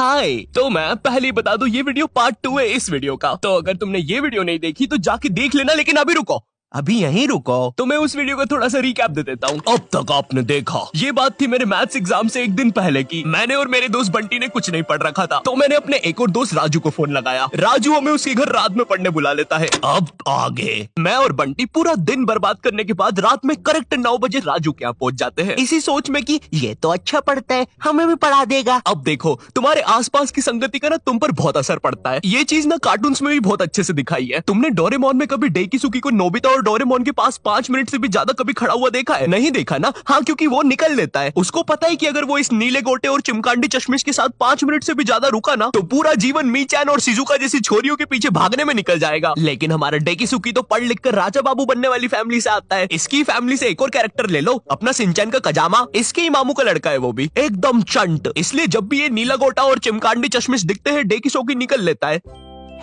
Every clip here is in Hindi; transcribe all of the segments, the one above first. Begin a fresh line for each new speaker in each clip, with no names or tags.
हाय। तो मैं पहले ही बता दूं, ये वीडियो पार्ट 2 है इस वीडियो का। तो अगर तुमने ये वीडियो नहीं देखी तो जाके देख लेना, लेकिन अभी रुको,
अभी यहीं रुको।
तो मैं उस वीडियो का थोड़ा सा रिकैप दे देता हूँ। अब तक आपने देखा, ये बात थी मेरे मैथ्स एग्जाम से एक दिन पहले की। मैंने और मेरे दोस्त बंटी ने कुछ नहीं पढ़ रखा था, तो मैंने अपने एक और दोस्त राजू को फोन लगाया। राजू हमें उसके घर रात में पढ़ने बुला लेता है। अब आगे मैं और बंटी पूरा दिन बर्बाद करने के बाद रात में करेक्ट 9 बजे राजू के यहाँ पहुंच जाते हैं,
इसी सोच में कि ये तो अच्छा पढ़ता है, हमें भी पढ़ा देगा।
अब देखो, तुम्हारे आसपास की संगति का ना तुम पर बहुत असर पड़ता है। ये चीज ना कार्टून्स में भी बहुत अच्छे से दिखाई है। तुमने डोरेमोन में कभी डेकिसुकी को नोबिता और डोरेमोन के पास 5 मिनट से भी ज्यादा कभी खड़ा हुआ देखा है? नहीं देखा ना? हाँ, क्योंकि वो निकल लेता है। उसको पता है कि अगर वो इस नीले गोटे और चिमकांडी चश्मिश के साथ 5 मिनट से भी ज्यादा रुका ना, तो पूरा जीवन मीचान और शिजुका जैसी छोरियों के पीछे भागने में निकल जाएगा। लेकिन हमारा डेकिसुकी तो पढ़ लिख कर राजा बाबू बनने वाली फैमिली से आता है। इसकी फैमिली से एक और कैरेक्टर ले लो, अपना सिंचैन का कजामा, इसके ही मामू का लड़का है, वो भी एकदम चंट। इसलिए जब भी ये नीला गोटा और चिमकांडी चश्मिश दिखते हैं, डेकिसुकी निकल लेता है।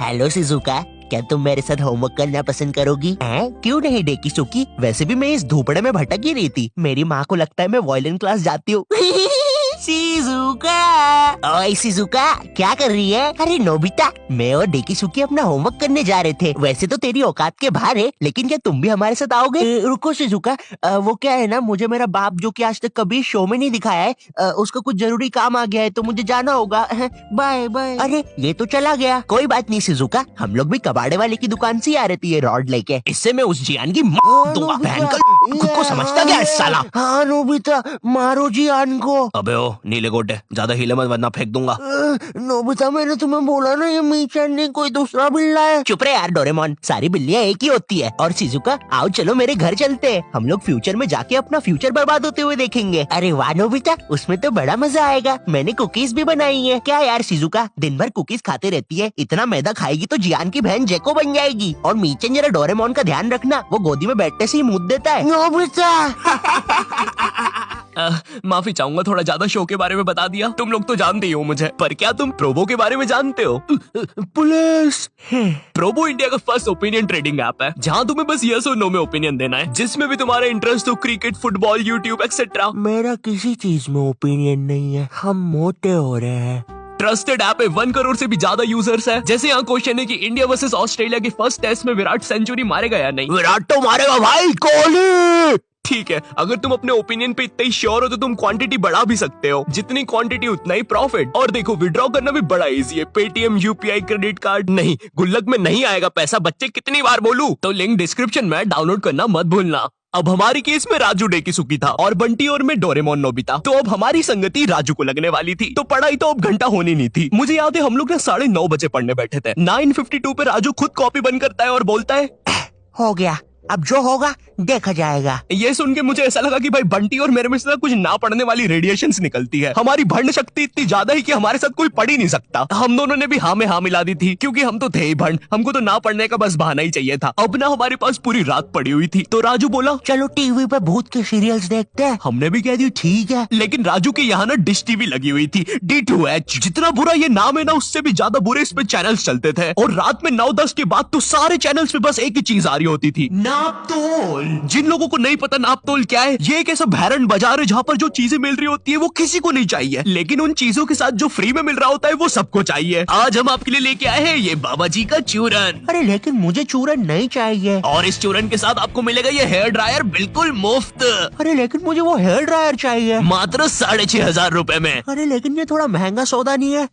हेलो शिजुका, क्या तुम मेरे साथ होमवर्क करना पसंद करोगी? क्यों नहीं डेकिसुकी, वैसे भी मैं इस धूपड़े में भटक ही रही थी। मेरी माँ को लगता है मैं वायलिन क्लास जाती हूँ। शिजुका, ओए शिजुका, क्या कर रही है? अरे नोबिता, मैं और डेकिसुकी अपना होमवर्क करने जा रहे थे। वैसे तो तेरी औकात के बाहर है, लेकिन क्या तुम भी हमारे साथ आओगे? रुको शिजुका, वो क्या है ना, मुझे मेरा बाप जो कि आज तक कभी शो में नहीं दिखाया है, उसका कुछ जरूरी काम आ गया है, तो मुझे जाना होगा। Bye bye. अरे ये तो चला गया। कोई बात नहीं शिजुका, हम लोग भी कबाड़े वाले की दुकान से ही आ रहे थे ये रॉड लेके।
इससे मैं उस जियान की दूंगा। खुद को समझता क्या है साला?
हाँ नोबिता, मारो जियान को।
अबे ओ नीले गोटे, ज्यादा हिले मत वरना फेंक दूंगा।
नोबिता, मैंने तुम्हें बोला ना, ये मीचान नहीं कोई दूसरा बिल्ला है। चुप रहे यार डोरेमोन, सारी बिल्लियां एक ही होती है। और शिजुका, आओ चलो मेरे घर चलते हैं, हम लोग फ्यूचर में जाके अपना फ्यूचर बर्बाद होते हुए देखेंगे। अरे वाह नोबिता, उसमें तो बड़ा मजा आएगा। मैंने कुकीज भी बनाई है। क्या यार शिजुका, दिन भर कुकीज खाते रहती है, इतना मैदा खाएगी तो जियान की बहन जेको बन जाएगी। और मीचान जरा डोरेमोन का ध्यान रखना, वो गोदी में बैठने से ही मुंह देता है। नोबिता
माफी चाहूंगा, थोड़ा ज्यादा शो के बारे में बता दिया। तुम लोग तो जानते ही हो मुझे, पर क्या तुम प्रोबो के बारे में जानते हो?
पुलिस।
प्रोबो इंडिया का फर्स्ट ओपिनियन ट्रेडिंग ऐप है, जहां तुम्हें बस यस और नो में ओपिनियन देना है, जिसमें भी तुम्हारा इंटरेस्ट हो, क्रिकेट, फुटबॉल, यूट्यूब एक्सेट्रा।
मेरा किसी चीज में ओपिनियन नहीं है, हम मोटे हो रहे हैं।
ट्रस्टेड ऐप है, 1 करोड़ से भी ज्यादा यूजर्स है। जैसे यहाँ क्वेश्चन है कि इंडिया वर्सेस ऑस्ट्रेलिया के फर्स्ट टेस्ट में विराट सेंचुरी मारेगा या नहीं?
विराट तो मारेगा भाई, कोहली।
ठीक है, अगर तुम अपने ओपिनियन पे इतना ही श्योर हो तो तुम क्वांटिटी बढ़ा भी सकते हो। जितनी क्वांटिटी उतना ही प्रॉफिट। और देखो, विड्रॉ करना भी बड़ा इजी है। Paytm, UPI, credit card. नहीं, गुल्लक में नहीं आएगा पैसा, बच्चे कितनी बार बोलूं? तो लिंक डिस्क्रिप्शन में, डाउनलोड करना मत भूलना। अब हमारी केस में राजू डेकिसुकी था और बंटी और मैं डोरेमोन नोबिता। तो अब हमारी संगति राजू को लगने वाली थी, तो पढ़ाई तो अब घंटा होनी नहीं थी। मुझे याद है हम लोग ना 9:30 बजे पढ़ने बैठे थे। 9:52 पे राजू खुद कॉपी बंद करता है और बोलता है,
हो गया, अब जो होगा देखा जाएगा।
ये सुन के मुझे ऐसा लगा कि भाई बंटी और मेरे में से कुछ ना पढ़ने वाली रेडिएशंस निकलती है। हमारी भंड शक्ति इतनी ज्यादा है कि हमारे साथ कोई पढ़ ही नहीं सकता। हम दोनों ने भी हाँ में हाँ मिला दी थी, क्योंकि हम तो थे ही भंड, हमको तो ना पढ़ने का बस बहाना ही चाहिए था। अब ना हमारे पास पूरी रात पड़ी हुई थी, तो राजू बोला
चलो टीवी पे भूत के सीरियल्स देखते हैं।
हमने भी कह दिया ठीक है, लेकिन राजू के यहाँ ना डिश टीवी लगी हुई थी, D2H। जितना बुरा ये नाम है ना, उससे भी ज्यादा बुरे इस पे चैनल्स चलते थे। और रात में 9-10 के बाद तो सारे चैनल्स पे बस एक ही चीज आ रही होती थी, नापतोल। जिन लोगों को नहीं पता नापतोल क्या है, ये एक ऐसा भैरन बाजार है जहाँ पर जो चीजें मिल रही होती है वो किसी को नहीं चाहिए, लेकिन उन चीजों के साथ जो फ्री में मिल रहा होता है वो सबको चाहिए। आज हम आपके लिए लेके आए हैं ये बाबा जी का चूरन।
अरे लेकिन मुझे चूरन नहीं चाहिए।
और इस चूरन के साथ आपको मिलेगा ये हेयर ड्रायर बिल्कुल मुफ्त।
अरे लेकिन मुझे वो हेयर ड्रायर चाहिए,
मात्र 6,500 रुपए में।
अरे लेकिन ये थोड़ा महंगा सौदा नहीं है?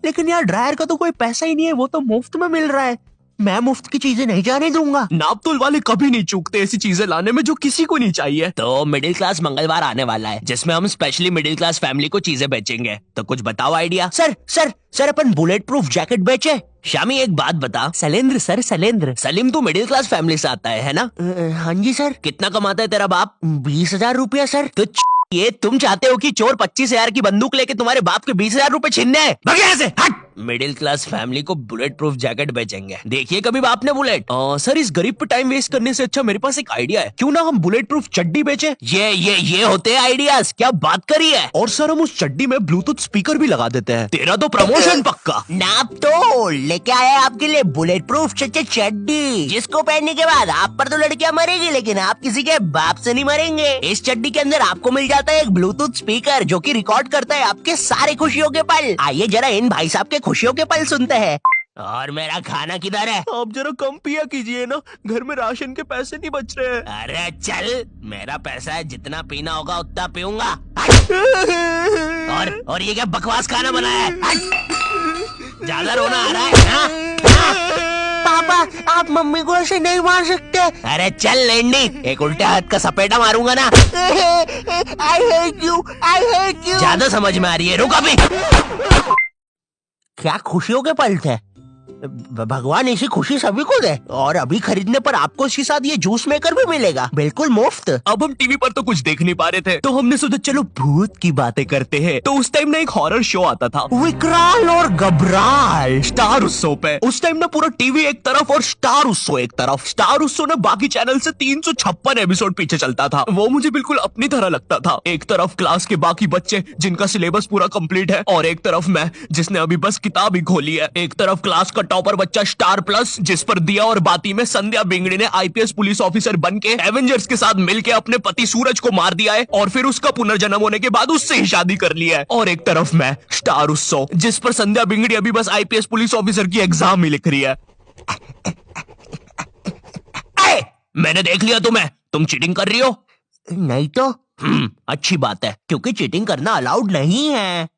लेकिन यार ड्रायर का तो कोई पैसा ही नहीं है, वो तो मुफ्त में मिल रहा है। मैं मुफ्त की चीजें नहीं जाने दूंगा।
नापतोल वाले कभी नहीं चूकते ऐसी चीजें लाने में जो किसी को नहीं चाहिए।
तो मिडिल क्लास मंगलवार आने वाला है, जिसमें हम स्पेशली मिडिल क्लास फैमिली को चीजें बेचेंगे। तो कुछ बताओ आइडिया। सर अपन बुलेट प्रूफ जैकेट बेचे।
शामी एक बात बता।
सलेंद्र सर, सलेंद्र।
सलीम तो मिडिल क्लास फैमिली से आता है ना?
हाँ जी सर।
कितना कमाता है तेरा बाप?
20,000 रुपया सर।
तो ये तुम चाहते हो कि चोर 25,000 की बंदूक लेके तुम्हारे बाप के 20,000 रुपए छीनने? भाग यहाँ से, हट।
मिडिल क्लास फैमिली को बुलेट प्रूफ जैकेट बेचेंगे। देखिए कभी आपने बुलेट।
सर इस गरीब पे टाइम वेस्ट करने से अच्छा मेरे पास एक आइडिया है, क्यों ना हम बुलेट प्रूफ चड्डी बेचे।
ये होते हैं आइडियाज, क्या बात करी है।
और सर हम उस चड्डी में ब्लूटूथ स्पीकर भी लगा देते हैं। तेरा तो प्रमोशन पक्का।
नाप तो लेके आया आपके लिए बुलेट प्रूफ चड्डी, जिसको पहनने के बाद आप पर तो लड़कियां मरेगी, लेकिन आप किसी के बाप से नहीं मरेंगे। इस चड्डी के अंदर आपको मिल जाता है एक ब्लूटूथ स्पीकर जो कि रिकॉर्ड करता है आपके सारे खुशियों के पल। आइए जरा इन भाई साहब के खुशियों के पल सुनते हैं। और मेरा खाना किधर है?
आप जरा कम पिया कीजिए ना, घर में राशन के पैसे नहीं बच रहे हैं।
अरे चल, मेरा पैसा है, जितना पीना होगा उतना पीऊंगा। और ये क्या बकवास खाना बनाया है? ज्यादा रोना आ रहा है? हाँ? पापा आप मम्मी को ऐसे नहीं मार सकते। अरे चल लेंडी, एक उल्टे हाथ का सपेटा मारूंगा ना। I hate you. ज्यादा समझ में आ रही है, रुक अभी। क्या खुशियों के पल थे। भगवान ऐसी खुशी सभी को दे। और अभी खरीदने पर आपको इसके साथ ये जूस मेकर भी मिलेगा, बिल्कुल मुफ्त।
अब हम टीवी पर तो कुछ देख नहीं पा रहे थे, तो हमने सोचा चलो भूत की बातें करते हैं। तो उस टाइम ना एक हॉरर शो आता था,
विकराल और घबराल,
स्टार उत्सव पे। उस टाइम ना पूरा टीवी एक तरफ और स्टार उत्सव एक तरफ। स्टार उत्सव ना बाकी चैनल से 356 एपिसोड पीछे चलता था। वो मुझे बिल्कुल अपनी तरह लगता था। एक तरफ क्लास के बाकी बच्चे जिनका सिलेबस पूरा कंप्लीट है, और एक तरफ मैं जिसने अभी बस किताब ही खोली है। एक तरफ क्लास का टॉपर बच्चा स्टार प्लस, जिस पर दिया और बाती में संध्या बिंगड़ी ने आईपीएस पुलिस ऑफिसर बन के एवेंजर्स के साथ मिलके अपने पति सूरज को मार दिया है, और फिर उसका पुनर्जन्म होने के बाद उससे ही शादी कर लिया है। और एक तरफ मैं स्टार उत्सव, जिस पर संध्या बिंगड़ी अभी बस आईपीएस पुलिस ऑफिसर की एग्जाम ही लिख रही है। मैंने देख लिया तुम्हें, तुम चीटिंग कर रही हो।
नहीं तो
अच्छी बात है,
क्योंकि चीटिंग करना अलाउड नहीं है।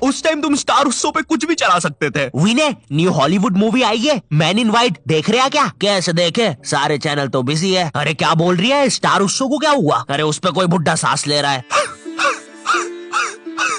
उस टाइम तुम स्टार उत्सव पे कुछ भी चला सकते थे।
विनय, न्यू हॉलीवुड मूवी आई है मैन इन व्हाइट, देख रहे हैं क्या? कैसे देखे, सारे चैनल तो बिजी है। अरे क्या बोल रही है, स्टार उत्सव को क्या हुआ? अरे उस पे कोई बुड्ढा सांस ले रहा है।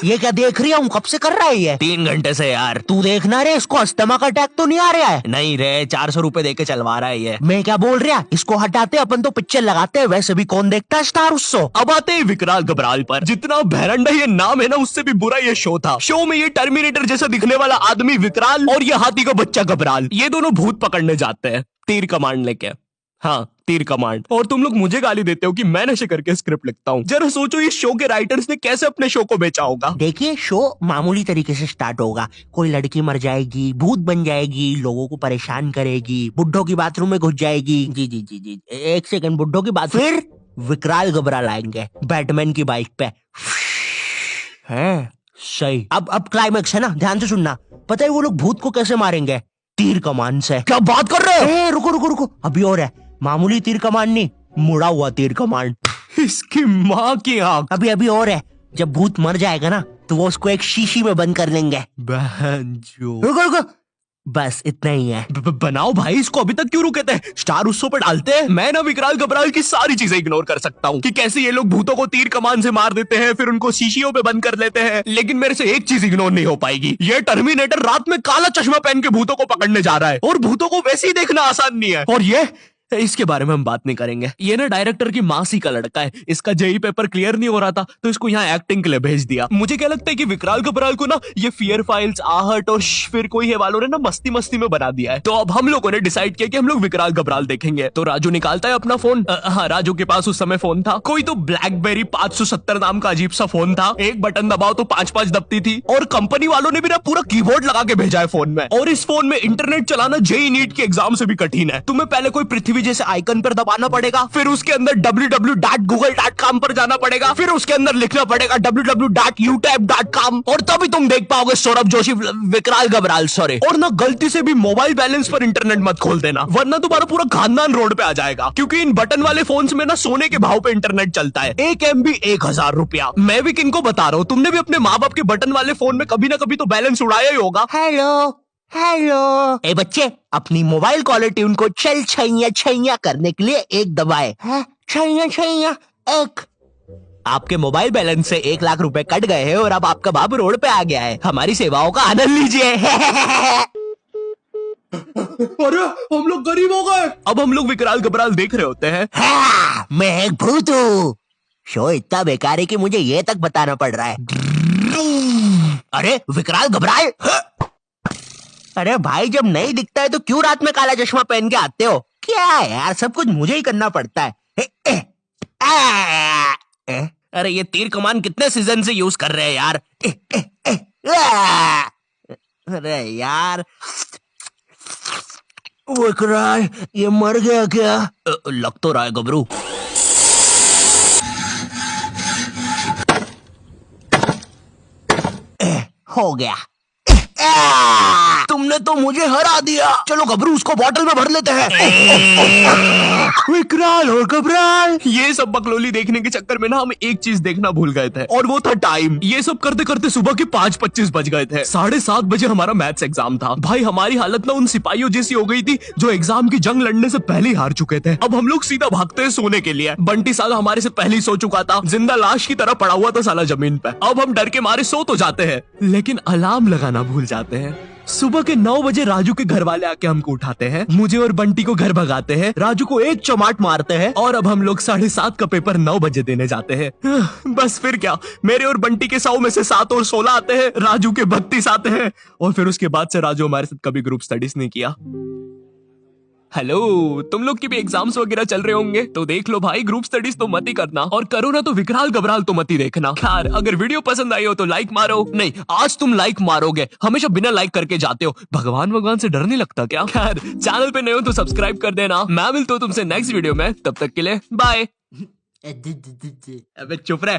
ये क्या देख रही हूँ, कब से कर रहा है ये?
3 घंटे से यार।
तू देखना रे, इसको अस्थमा का अटैक तो नहीं आ रहा है?
नहीं रे, 400 रुपए दे के चलवा रहा है ये।
मैं क्या बोल रहा, इसको हटाते अपन तो पिक्चर लगाते हैं। वैसे भी कौन देखता है स्टार उत्सव।
अब आते हैं विकराल घबराल पर। जितना भैरंडा ये नाम है ना, उससे भी बुरा ये शो था। शो में ये टर्मिनेटर जैसा दिखने वाला आदमी विकराल और ये हाथी का बच्चा घबराल, ये दोनों भूत पकड़ने जाते हैं तीर कमांड लेके। हाँ, तीर कमांड। और तुम लोग मुझे गाली देते हो कि मैं नशे करके स्क्रिप्ट लिखता हूँ। जरा सोचो इस शो के राइटर्स ने कैसे अपने शो को बेचा होगा।
देखिए, शो मामूली तरीके से स्टार्ट होगा। कोई लड़की मर जाएगी, भूत बन जाएगी, लोगों को परेशान करेगी, बुड्ढों की बाथरूम में घुस जाएगी। जी, एक सेकंड, बुड्ढों की बात। फिर विकराल घबराल आएंगे बैटमैन की बाइक पे। है सही। अब क्लाइमेक्स है ना, ध्यान से सुनना। पता है वो लोग भूत को कैसे मारेंगे? तीर कमान से।
क्या बात कर रहे हो?
रुको, अभी और है। मामूली तीर कमान नहीं, मुड़ा हुआ तीर कमान।
इसकी माँ की आंख।
अभी और है। जब भूत मर जाएगा ना, तो वो उसको एक शीशी में बंद कर लेंगे।
बहनचोद।
रुको, बस इतना ही है।
बनाओ भाई, इसको अभी तक क्यों रुके थे? स्टार उत्सव पर डालते हैं। मैं ना विकराल घबराल की सारी चीजें इग्नोर कर सकता हूँ कि कैसे ये लोग भूतों को तीर कमान से मार देते हैं, फिर उनको शीशियों पे बंद कर लेते हैं। लेकिन मेरे से एक चीज इग्नोर नहीं हो पाएगी, ये टर्मिनेटर रात में काला चश्मा पहन के भूतों को पकड़ने जा रहा है, और भूतों को वैसे ही देखना आसान नहीं है। और ये इसके बारे में हम बात नहीं करेंगे। ये ना डायरेक्टर की मासी का लड़का है, इसका जेई पेपर क्लियर नहीं हो रहा था, तो इसको यहाँ एक्टिंग के लिए भेज दिया। मुझे क्या लगता है कि विकराल घबराल को ना ये फियर फाइल्स, आहट और फिर कोई है वालों ने ना मस्ती में बना दिया है। तो अब हम लोगों ने डिसाइड किया कि हम लोग विकराल घबराल देखेंगे। तो राजू निकालता है अपना फोन। हाँ, राजू के पास उस समय फोन था, कोई तो ब्लैकबेरी 570 नाम का अजीब सा फोन था। एक बटन दबाओ तो 5-5 दबती थी, और कंपनी वालों ने भी ना पूरा कीबोर्ड लगा के भेजा है फोन में। और इस फोन में इंटरनेट चलाना जेई नीट के एग्जाम से भी कठिन है। तुम्हें पहले कोई पृथ्वी जैसे आइकन पर दबाना पड़ेगा, फिर उसके अंदर www.google.com पर जाना पड़ेगा, फिर उसके अंदर लिखना पड़ेगा www.utap.com, और तभी तुम देख पाओगे सौरभ जोशी विकराल घबराल। सॉरी, और ना गलती से भी मोबाइल बैलेंस पर इंटरनेट मत खोल देना, वरना तुम्हारा पूरा खानदान रोड पे आ जाएगा। क्योंकि इन बटन वाले फोन्स में ना सोने के भाव पे इंटरनेट चलता है। 1 MB 1000 रुपया। मैं भी किनको बता रहा हूँ, तुमने भी अपने माँ बाप के बटन वाले फोन में कभी ना कभी तो बैलेंस उड़ाया ही होगा।
हेलो ए बच्चे, अपनी मोबाइल कॉलर ट्यून को चल छैया करने के लिए एक दबाए। छैया एक।
आपके मोबाइल बैलेंस से 1 लाख रुपए कट गए हैं, और अब आपका बाबू रोड पे आ गया है। हमारी सेवाओं का आनंद लीजिए। अरे हम लोग गरीब हो गए। अब हम लोग विकराल घबराल देख रहे होते हैं।
मैं एक भूत हूँ। शो इतना बेकार है कि मुझे ये तक बताना पड़ रहा है। अरे विकराल घबराए। अरे भाई जब नहीं दिखता है तो क्यों रात में काला चश्मा पहन के आते हो? क्या है यार, सब कुछ मुझे ही करना पड़ता है। अरे ये तीर कमान कितने सीजन से यूज कर रहे हैं यार। अरे यार विकराल ये मर गया क्या? लग तो रहा है गबरू। हो गया। तुमने तो मुझे हरा दिया। चलो गबरू उसको बोतल में भर लेते हैं।
विकराल और घबराल, ये सब बकलोली देखने के चक्कर में ना हम एक चीज देखना भूल गए थे, और वो था टाइम। ये सब करते करते सुबह के 5:25 बज गए थे। 7:30 बजे हमारा मैथ्स एग्जाम था। भाई हमारी हालत ना उन सिपाहियों जैसी हो गई थी जो एग्जाम की जंग लड़ने से पहले ही हार चुके थे। अब हम लोग सीधा भागते हैं सोने के लिए। बंटी साला हमारे से पहले ही सो चुका था, जिंदा लाश की तरह पड़ा हुआ था साला जमीन पे। अब हम डर के मारे सो तो जाते हैं, लेकिन अलार्म लगाना भूल जाते हैं। सुबह के 9 बजे राजू के घर वाले आके हमको उठाते हैं, मुझे और बंटी को घर भगाते हैं, राजू को एक चमाट मारते हैं, और अब हम लोग 7:30 का पेपर 9 बजे देने जाते हैं। बस फिर क्या, मेरे और बंटी के 100 में से 7 और 16 आते हैं, राजू के 32 आते हैं, और फिर उसके बाद से राजू हमारे साथ कभी ग्रुप स्टडीज नहीं किया। हेलो, तुम लोग की भी एग्जाम्स वगैरह चल रहे होंगे तो देख लो भाई, ग्रुप स्टडीज तो मत ही करना, और करो ना तो विकराल घबराल तो मत ही देखना। खैर अगर वीडियो पसंद आई हो तो लाइक मारो। नहीं, आज तुम लाइक मारोगे, हमेशा बिना लाइक करके जाते हो। भगवान से डर नहीं लगता क्या? खैर चैनल पे नए हो तो सब्सक्राइब कर देना। मैं मिलता हूँ तुमसे नेक्स्ट वीडियो में, तब तक के लिए बाय। अबे चुप रहे।